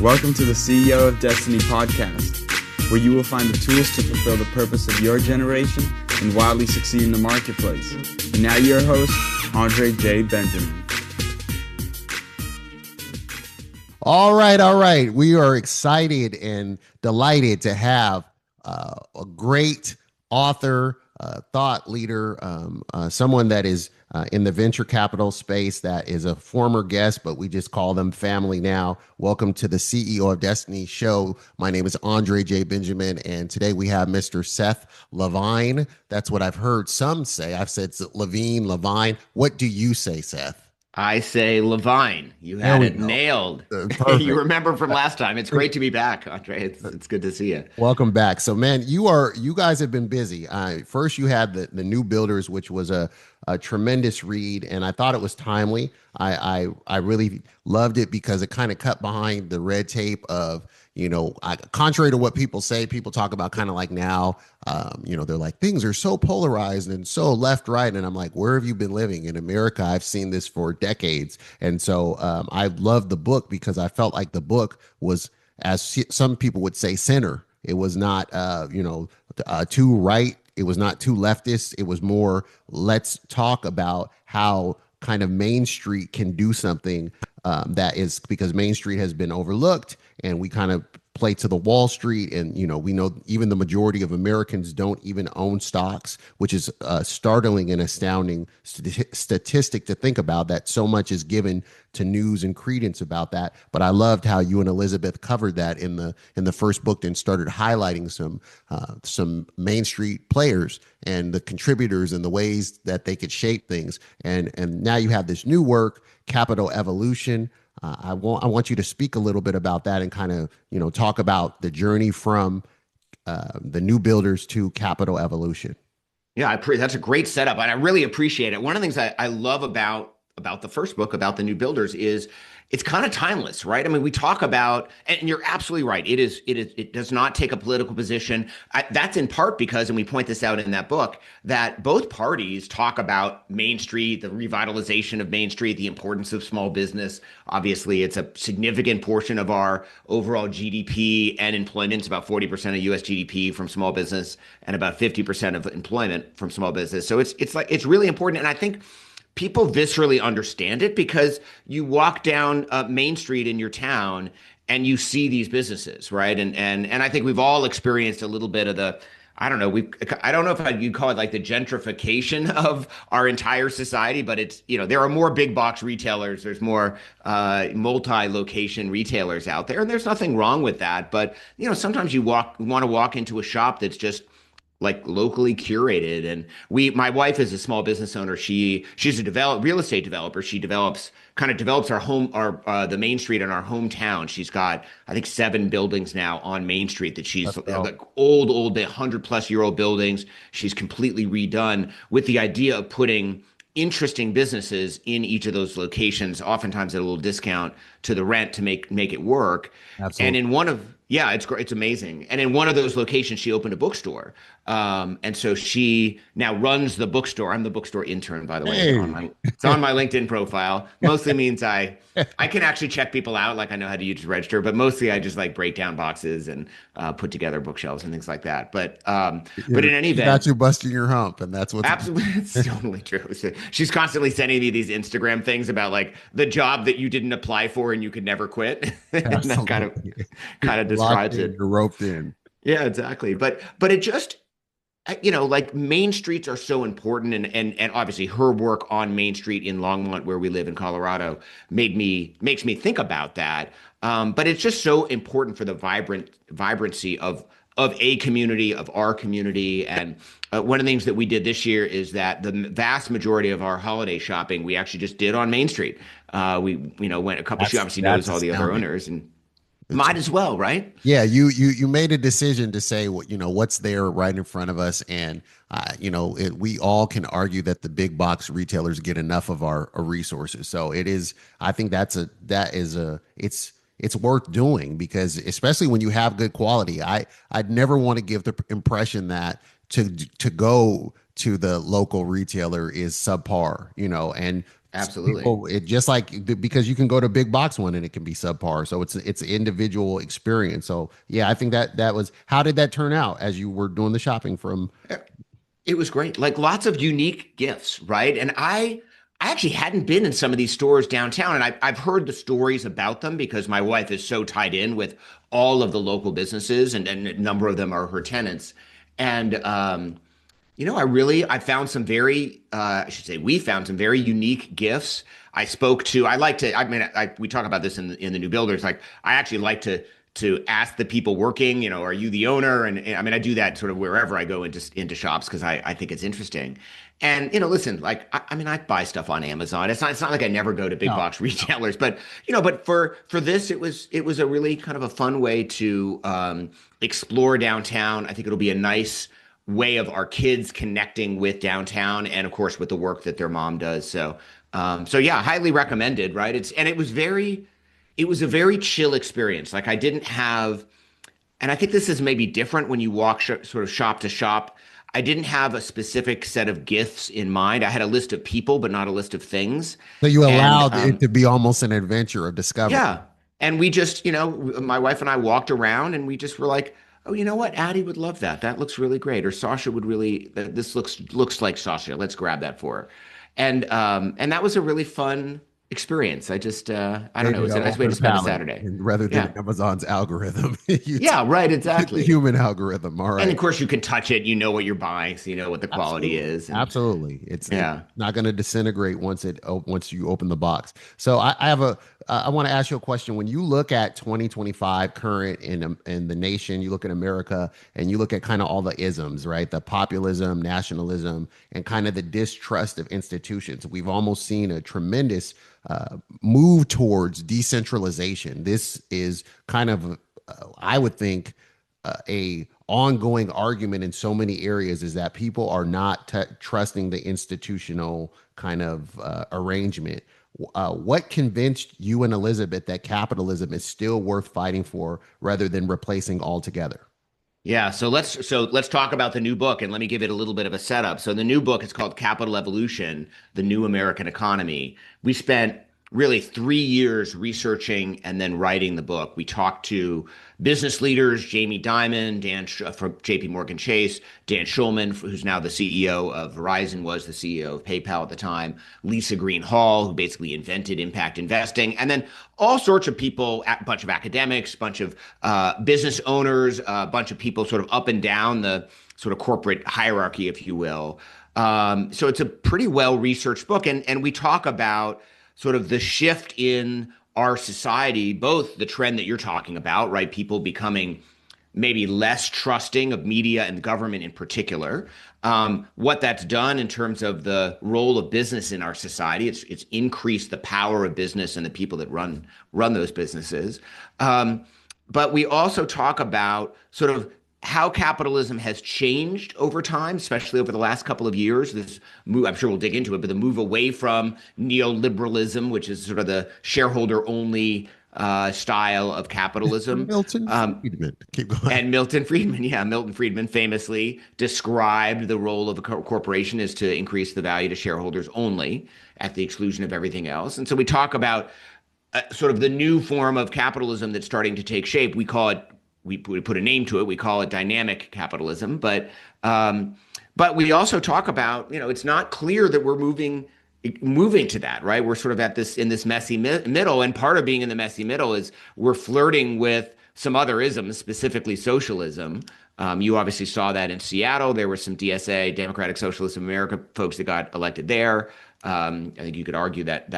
Welcome to the CEO of Destiny podcast, where you will find the tools to fulfill the purpose of your generation and wildly succeed in the marketplace. And now your host, Andre J. Benjamin. All right. We are excited and delighted to have a great author, thought leader, someone that is in the venture capital space that is a former guest, but we just call them family now. Welcome to the CEO of Destiny show. My name is Andre J. Benjamin, and today we have Mr. Seth Levine. That's what I've heard some say. I've said Levine. What do you say, Seth? I say Levine. You had it nailed. You remember from last time. It's great to be back, Andre. It's good to see you. Welcome back. So, man, you guys have been busy. First, you had the New Builders, which was a tremendous read, and I thought it was timely. I really loved it because it kind of cut behind the red tape of, contrary to what people say, people talk about kind of like now, they're like, things are so polarized and so left, right. And I'm like, where have you been living? In America, I've seen this for decades. And so I loved the book because I felt like the book was, as some people would say, center. It was not, too right. It was not too leftist. It was more, let's talk about how kind of Main Street can do something that is, because Main Street has been overlooked and we kind of play to the Wall Street. And, we know even the majority of Americans don't even own stocks, which is a startling and astounding statistic to think about, that so much is given to news and credence about that. But I loved how you and Elizabeth covered that in the first book and started highlighting some Main Street players and the contributors and the ways that they could shape things. And now you have this new work, Capital Evolution. I want you to speak a little bit about that and kind of, talk about the journey from the New Builders to Capital Evolution. Yeah, that's a great setup, and I really appreciate it. One of the things I love about the first book, about the New Builders, is it's kind of timeless, right? I mean, we talk about, and you're absolutely right. It does not take a political position. That's in part because, and we point this out in that book, that both parties talk about Main Street, the revitalization of Main Street, the importance of small business. Obviously, it's a significant portion of our overall GDP and employment. It's about 40% of US GDP from small business and about 50% of employment from small business. So it's really important. And I think people viscerally understand it because you walk down Main Street in your town and you see these businesses, right? And I think we've all experienced a little bit of the, I don't know if you'd call it like the gentrification of our entire society, but it's, there are more big box retailers, there's more multi-location retailers out there, and there's nothing wrong with that. But, sometimes you want to walk into a shop that's just like locally curated. And my wife is a small business owner. She's a real estate developer. She develops our home, the Main Street in our hometown. She's got, I think, 7 buildings now on Main Street that she's like old 100-plus-year-old buildings. She's completely redone with the idea of putting interesting businesses in each of those locations, oftentimes at a little discount to the rent to make it work. Absolutely. And it's amazing. And in one of those locations, she opened a bookstore. And so she now runs the bookstore. I'm the bookstore intern, by the way. Hey. It's on my LinkedIn profile. Mostly means I can actually check people out. Like, I know how to use the register, but mostly I just like break down boxes and put together bookshelves and things like that. But in any event, got you busting your hump, and that's what's absolutely it's totally true. So she's constantly sending me these Instagram things about like the job that you didn't apply for and you could never quit. And that kind of describes it. You're roped in. Yeah, exactly. But it just, like Main Streets are so important, and obviously her work on Main Street in Longmont, where we live in Colorado, makes me think about that. But it's just so important for the vibrancy of a community, of our community. And one of the things that we did this year is that the vast majority of our holiday shopping we actually just did on Main Street. We went a couple. She obviously knows all the other owners, and might as well, right? Yeah, you made a decision to say, what's there right in front of us, and we all can argue that the big box retailers get enough of our resources. So it is. I think it's worth doing, because especially when you have good quality. I'd never want to give the impression that to go to the local retailer is subpar, and Absolutely. It just like because you can go to big box one and it can be subpar. So it's an individual experience. So yeah, I think that was, how did that turn out as you were doing the shopping from? It was great. Like lots of unique gifts, right? And I actually hadn't been in some of these stores downtown, and I've heard the stories about them because my wife is so tied in with all of the local businesses, and a number of them are her tenants. And I found some very, I should say, we found some very unique gifts. I like to, I mean, we talk about this in the new builders. Like, I actually like to ask the people working, are you the owner? And I mean, I do that sort of wherever I go into shops because I think it's interesting. And listen, like I mean, I buy stuff on Amazon. It's not like I never go to big No, box retailers, but but for this, it was a really kind of a fun way to explore downtown. I think it'll be a nice way of our kids connecting with downtown, and of course with the work that their mom does. So yeah, highly recommended, right? It was a very chill experience. Like I didn't have, and I think this is maybe different when you walk sort of shop to shop. I didn't have a specific set of gifts in mind. I had a list of people, but not a list of things. so you And allowed it to be almost an adventure of discovery. yeah. And we just, my wife and I walked around and we just were like, oh, you know what? Addie would love that. That looks really great. Or Sasha would really, this looks like Sasha. Let's grab that for her. And that was a really fun experience. I don't Gave know. you It's a an nice way to open spend a palette, Saturday. and rather than Yeah. Amazon's algorithm, you Yeah, right. took the Exactly. human algorithm. All And right. of course you can touch it. You know what you're buying. So you know what the quality Absolutely. is. And Absolutely. It's yeah. not going to disintegrate once you open the box. So I want to ask you a question. When you look at 2025 current in the nation, you look at America and you look at kind of all the isms, right? The populism, nationalism, and kind of the distrust of institutions. We've almost seen a tremendous move towards decentralization. This is kind of, I would think, a ongoing argument in so many areas is that people are not trusting the institutional kind of arrangement. What convinced you and Elizabeth that capitalism is still worth fighting for rather than replacing altogether? Yeah, so let's talk about the new book, and let me give it a little bit of a setup. So the new book is called Capital Evolution: The New American Economy. We spent really 3 years researching and then writing the book. We talked to business leaders, Jamie Dimon, from JP Morgan Chase, Dan Schulman, who's now the CEO of Verizon, was the CEO of PayPal at the time, Lisa Green Hall, who basically invented impact investing, and then all sorts of people, a bunch of academics, a bunch of business owners, a bunch of people sort of up and down the sort of corporate hierarchy, if you will. So it's a pretty well researched book, and we talk about sort of the shift in our society, both the trend that you're talking about, right? People becoming maybe less trusting of media and government in particular. What that's done in terms of the role of business in our society, it's increased the power of business and the people that run those businesses. But we also talk about sort of how capitalism has changed over time, especially over the last couple of years. This move, I'm sure we'll dig into it, but the move away from neoliberalism, which is sort of the shareholder only style of capitalism. Milton Friedman. Keep going. And Milton Friedman, yeah, Milton Friedman famously described the role of a corporation as to increase the value to shareholders only at the exclusion of everything else. And so we talk about sort of the new form of capitalism that's starting to take shape. We put a name to it. We call it dynamic capitalism. But we also talk about, it's not clear that we're moving to that, right? We're sort of in this messy middle, and part of being in the messy middle is we're flirting with some other isms, specifically socialism. You obviously saw that in Seattle. There were some DSA, Democratic Socialists of America, folks that got elected there. I think you could argue that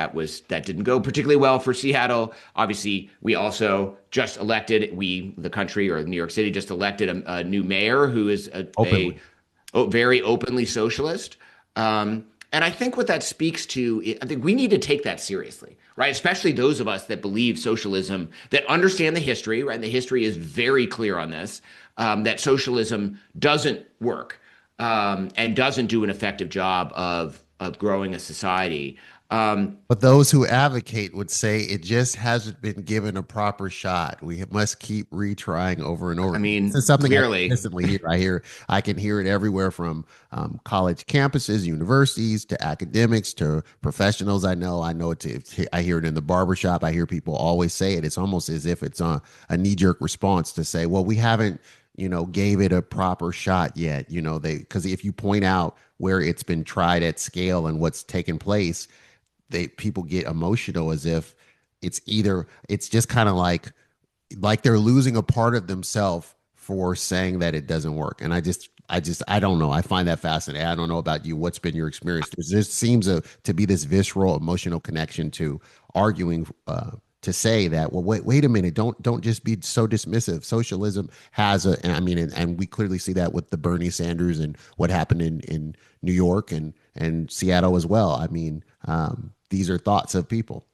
didn't go particularly well for Seattle. Obviously, we also just elected, the country or New York City just elected a new mayor who is Openly. a very openly socialist. And I think what that speaks to, I think we need to take that seriously, right? Especially those of us that believe socialism, that understand the history, right? And the history is very clear on this, that socialism doesn't work and doesn't do an effective job of growing a society. But those who advocate would say it just hasn't been given a proper shot. We must keep retrying over and over I again. This mean, is something I clearly. consistently hear. I can hear it everywhere from college campuses, universities, to academics, to professionals. I know I hear it in the barbershop. I hear people always say it. It's almost as if it's a knee-jerk response to say, well, we haven't, gave it a proper shot yet. Because if you point out where it's been tried at scale and what's taken place, people get emotional as if it's just kind of like they're losing a part of themselves for saying that it doesn't work. And I don't know. I find that fascinating. I don't know about you. What's been your experience? There just seems to be this visceral emotional connection to arguing to say that, well, wait a minute, don't just be so dismissive. Socialism has and I mean, and we clearly see that with the Bernie Sanders and what happened in New York and Seattle as well. I mean, these are thoughts of people.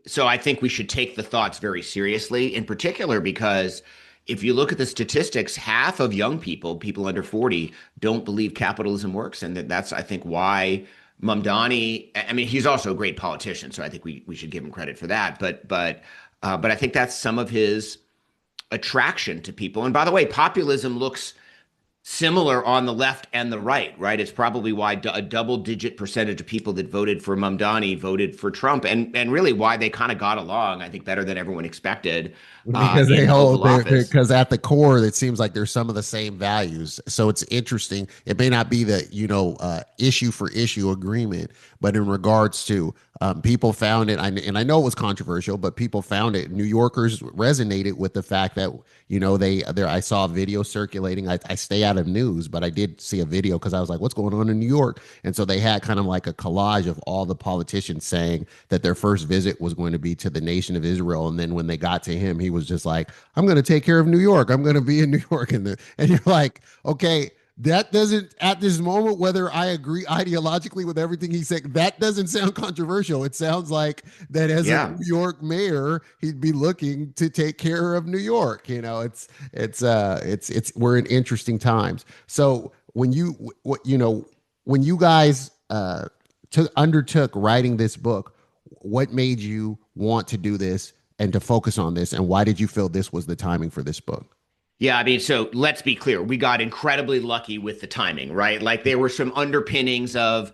So I think we should take the thoughts very seriously, in particular, because if you look at the statistics, half of young people, people under 40, don't believe capitalism works. And that's, I think, why Mamdani, I mean, he's also a great politician, so I think we should give him credit for that. But I think that's some of his attraction to people. And by the way, populism looks similar on the left and the right, right? It's probably why a double-digit percentage of people that voted for Mamdani voted for Trump, and really why they kind of got along, I think, better than everyone expected Because in they the hold Oval Office. because at the core it seems like there's some of the same values. So it's interesting. It may not be the issue for issue agreement, but in regards to people found it, and I know it was controversial, but people found it. New Yorkers resonated with the fact that I saw a video circulating. I stay out of news, but I did see a video because I was like, what's going on in New York? And so they had kind of like a collage of all the politicians saying that their first visit was going to be to the nation of Israel, and then when they got to him, he was just like, I'm going to take care of New York. I'm going to be in New York. And you're like, okay, that doesn't, at this moment, whether I agree ideologically with everything he said, that doesn't sound controversial. It sounds like that as a Yeah. New York mayor, he'd be looking to take care of New York. We're in interesting times. So when you guys undertook writing this book, what made you want to do this and to focus on this, and why did you feel this was the timing for this book? Yeah, I mean, so let's be clear. We got incredibly lucky with the timing, right? Like there were some underpinnings of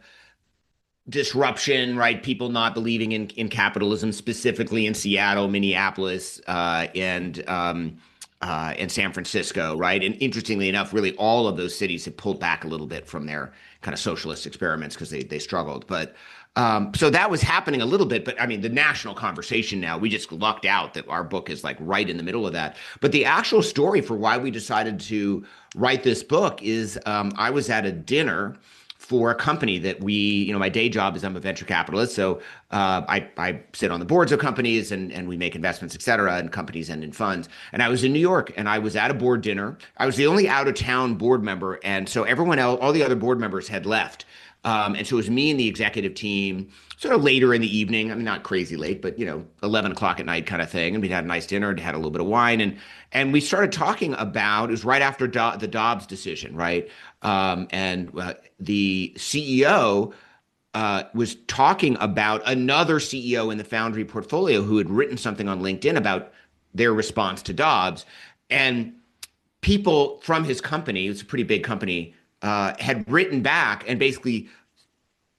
disruption, right? People not believing in capitalism, specifically in Seattle, Minneapolis, and San Francisco, right? And interestingly enough, really all of those cities have pulled back a little bit from their kind of socialist experiments because they struggled. But so that was happening a little bit. But I mean, the national conversation now, we just lucked out that our book is like right in the middle of that. But the actual story for why we decided to write this book is I was at a dinner for a company that my day job is I'm a venture capitalist. So I sit on the boards of companies and we make investments, et cetera, in companies and in funds. And I was in New York and I was at a board dinner. I was the only out of town board member. And so everyone else, all the other board members had left. And so it was me and the executive team sort of later in the evening. I mean, not crazy late, but 11 o'clock at night kind of thing. And we had a nice dinner and had a little bit of wine. And we started talking about, it was right after the Dobbs decision, right? The CEO was talking about another CEO in the Foundry portfolio who had written something on LinkedIn about their response to Dobbs. And people from his company, it's a pretty big company, had written back and basically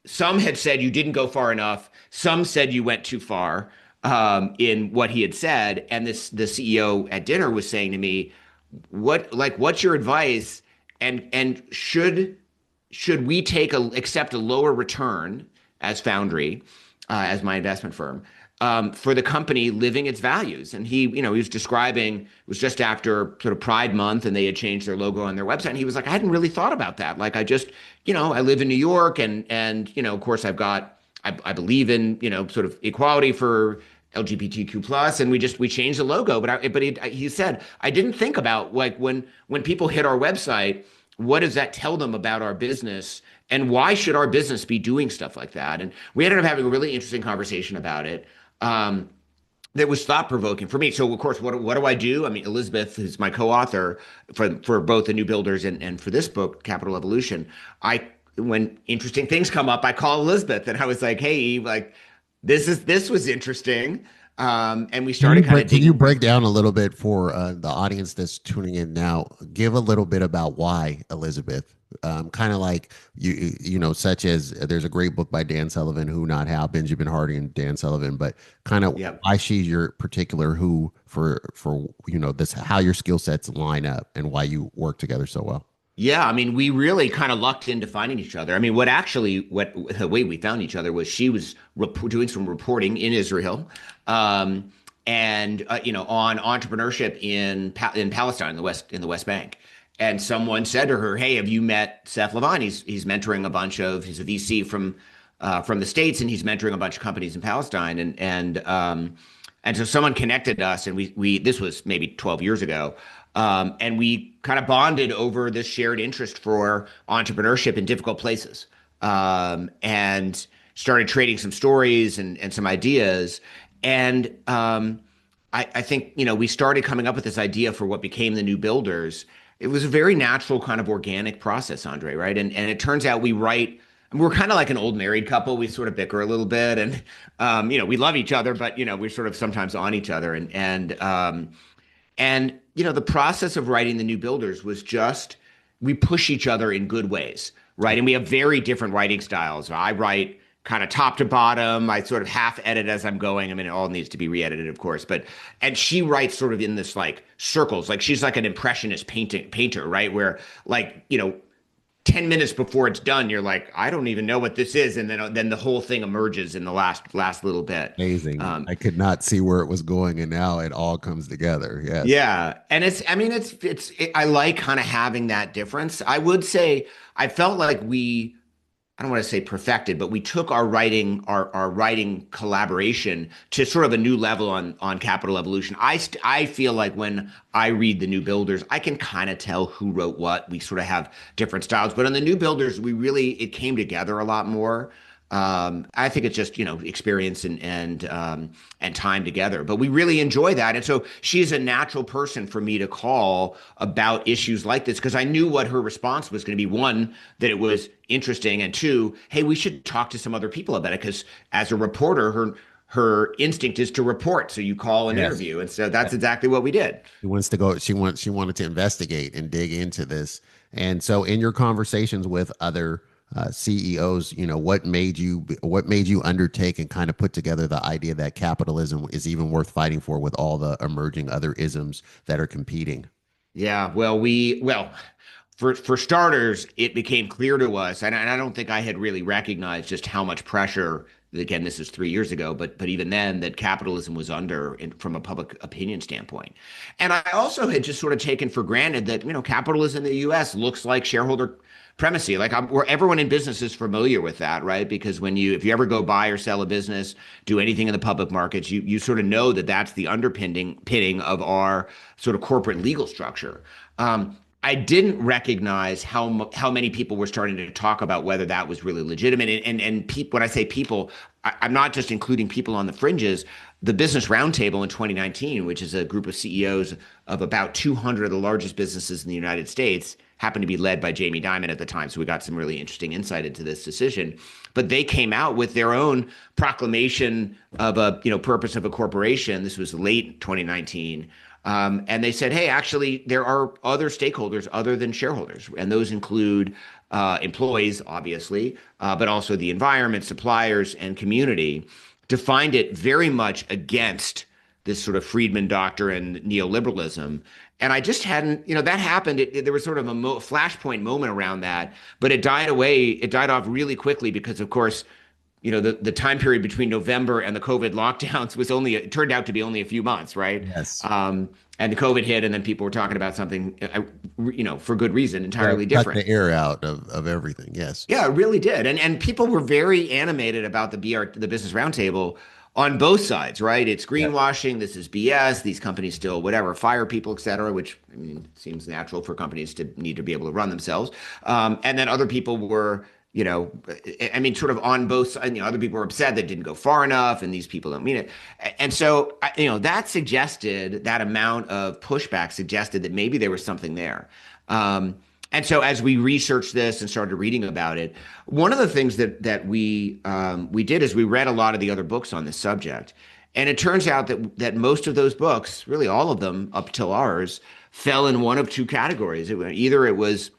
some had said you didn't go far enough. Some said you went too far in what he had said. And the CEO at dinner was saying to me, what's your advice? And should we accept a lower return as Foundry, as my investment firm, for the company living its values? And he was describing, it was just after sort of Pride Month and they had changed their logo on their website. And he was like, I hadn't really thought about that. Like I just, I live in New York and of course I believe in, sort of equality for LGBTQ plus, and we changed the logo. But he said, I didn't think about like when people hit our website, what does that tell them about our business? And why should our business be doing stuff like that? And we ended up having a really interesting conversation about it. That was thought-provoking for me. So, of course, what do I do? I mean, Elizabeth is my co-author for both the New Builders and for this book, Capital Evolution. when interesting things come up, I call Elizabeth and I was like, hey, Eve, like this was interesting. And we started kind of Can you digging. break down a little bit for the audience that's tuning in now? Give a little bit about why Elizabeth. Kind of like such as there's a great book by Dan Sullivan, Who Not How, Benjamin Hardy and Dan Sullivan, but kind of Yep. why she's your particular who for this, how your skill sets line up and why you work together so well. Yeah, I mean, we really kind of lucked into finding each other. I mean, what the way we found each other was she was doing some reporting in Israel, and on entrepreneurship in Palestine, in the West Bank. And someone said to her, "Hey, have you met Seth Levine? He's mentoring he's a VC from the States, and he's mentoring a bunch of companies in Palestine." And so someone connected us, and we this was maybe 12 years ago. And we kind of bonded over this shared interest for entrepreneurship in difficult places, and started trading some stories and some ideas. And I think, we started coming up with this idea for what became the New Builders. It was a very natural kind of organic process, Andre, right? And it turns out we're kind of like an old married couple. We sort of bicker a little bit, and we love each other, but we're sort of sometimes on each other. And the process of writing the New Builders was just we push each other in good ways, right? And we have very different writing styles. I write kind of top to bottom. I sort of half edit as I'm going. I mean, it all needs to be re-edited, of course, and she writes sort of in this like circles, like she's like an impressionist painter, right? Where 10 minutes before it's done, you're like, I don't even know what this is. And then the whole thing emerges in the last little bit. Amazing. I could not see where it was going, and now it all comes together. Yes. Yeah. And I like kind of having that difference. I would say I felt like I don't want to say perfected, but we took our writing collaboration to sort of a new level on Capital Evolution. I feel like when I read the New Builders, I can kind of tell who wrote what. We sort of have different styles, but on the New Builders, it came together a lot more. I think it's just experience and time together, but we really enjoy that. And so she's a natural person for me to call about issues like this, because I knew what her response was going to be. One, that it was interesting, and two, hey, we should talk to some other people about it, because as a reporter, her instinct is to report. So you call an interview, and so that's exactly what we did. She wanted to investigate and dig into this, and so in your conversations with other CEOs, what made you undertake and kind of put together the idea that capitalism is even worth fighting for with all the emerging other isms that are competing? Yeah, well, for starters, it became clear to us, and I don't think I had really recognized just how much pressure. Again, this is 3 years ago, but even then, that capitalism was under from a public opinion standpoint. And I also had just sort of taken for granted that capitalism in the U.S. looks like shareholder primacy. Like where everyone in business is familiar with that, right? Because if you ever go buy or sell a business, do anything in the public markets, you sort of know that that's the underpinning of our sort of corporate legal structure. I didn't recognize how many people were starting to talk about whether that was really legitimate. And when I say people, I'm not just including people on the fringes. The Business Roundtable in 2019, which is a group of CEOs of about 200 of the largest businesses in the United States, happened to be led by Jamie Dimon at the time. So we got some really interesting insight into this decision. But they came out with their own proclamation of a purpose of a corporation. This was late 2019. And they said, hey, actually, there are other stakeholders other than shareholders. And those include employees, obviously, but also the environment, suppliers, and community, defined it very much against this sort of Friedman doctrine, neoliberalism. And I just hadn't, that happened. There was sort of a flashpoint moment around that, but it died away. It died off really quickly because, of course, the time period between November and the COVID lockdowns it turned out to be only a few months, right? Yes. And the COVID hit, and then people were talking about something, for good reason, entirely different. Cut the air out of everything. Yes. Yeah, it really did. And people were very animated about the Business Roundtable on both sides, right? It's greenwashing. Yeah. This is BS. These companies still, whatever, fire people, et cetera, which seems natural for companies to need to be able to run themselves. And then other people were, sort of on both sides. Other people were upset that didn't go far enough, and these people don't mean it. And so, that amount of pushback suggested that maybe there was something there. And And so as we researched this and started reading about it, one of the things that we did is we read a lot of the other books on this subject. And it turns out that most of those books, really all of them up till ours, fell in one of two categories. Either it was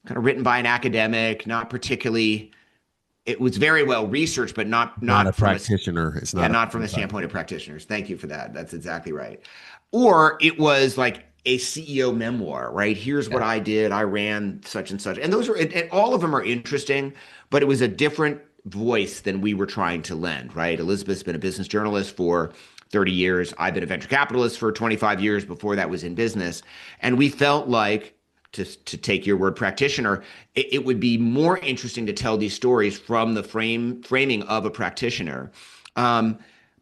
kind of written by an academic, not particularly, it was very well researched, but not a practitioner. It's not not from the standpoint of practitioners. Thank you for that. That's exactly right. Or it was like a CEO memoir, right? Here's what I did. I ran such and such. And those are, and all of them are interesting, but it was a different voice than we were trying to lend, right? Elizabeth's been a business journalist for 30 years. I've been a venture capitalist for 25 years before that was in business. And we felt like, to take your word practitioner, it would be more interesting to tell these stories from the framing of a practitioner.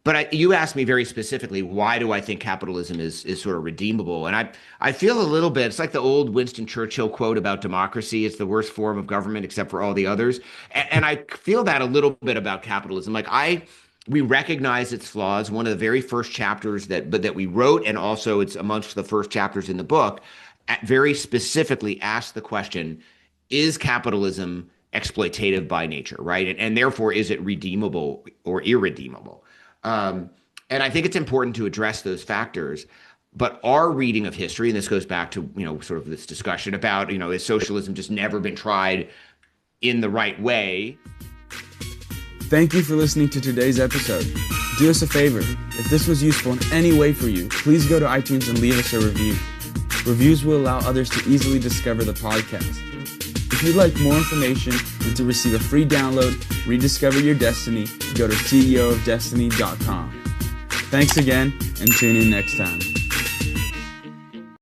But you asked me very specifically, why do I think capitalism is sort of redeemable? And I feel a little bit, it's like the old Winston Churchill quote about democracy. It's the worst form of government except for all the others. And I feel that a little bit about capitalism. Like we recognize its flaws. One of the very first chapters that we wrote, and also it's amongst the first chapters in the book, very specifically asked the question, is capitalism exploitative by nature, right? And therefore, is it redeemable or irredeemable? And I think it's important to address those factors. But our reading of history, and this goes back to, sort of this discussion about, has socialism just never been tried in the right way? Thank you for listening to today's episode. Do us a favor. If this was useful in any way for you, please go to iTunes and leave us a review. Reviews will allow others to easily discover the podcast. If you'd like more information and to receive a free download, Rediscover Your Destiny, go to ceofdestiny.com. Thanks again, and tune in next time.